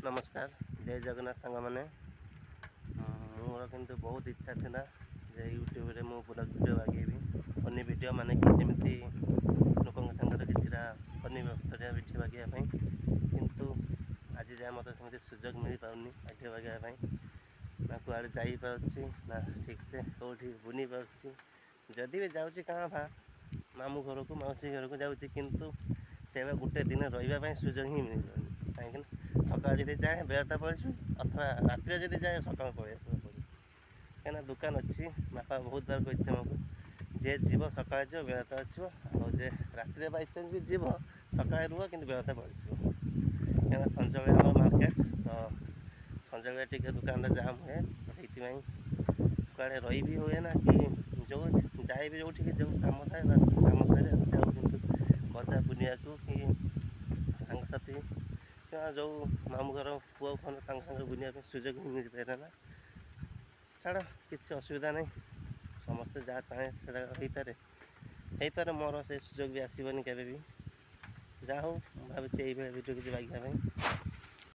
नमस्कार जय जगन्नाथ सांग मैंने मोर किंतु बहुत इच्छा थी जे यूट्यूब रे मु ब्लॉग वीडियो आगेबी फनी वीडियो माने कि जमी लोक संगे किसी फनी वीडियो आगे किंतु आज जाए मत सेमती सुजोग मिल पानी वीडियो आगे ना कुआड़े जापी ना ठीक से कौटी बुनी पार्टी भी जाऊँगी कहाँ भा मामू घर को मौसी घर को जाऊँगी किंतु से गोटे दिन रही सुजोग ही मिल कहीं सकाल जब जाए बेहतर पड़ी अथवा रात जब जाए सका पड़े कहीं दुकान अच्छी बापा बहुत बार कही आमको जे जीव सका जीव बेहतर आसो जे रात बाईचान्स भी जीव सका रुह कि बेहतर पड़ो कहीं संजय मार्केट तो संजय टी दुकान जाम हुए तो कड़े रही भी हुए ना कि जो जाए भी जो जो कम थाए कम सारे आस बजार बुनिया को कि सांगसाथी जो मामू घर पुआ खन संगे बुनिया सुजोग मिल पारे ना छाड़ किसी असुविधा नहीं समस्ते जहाँ चाहे से पारे मोर से सुजोग भी आसबनी के भी जहाँ हो भावी वीडियो किसी बाइक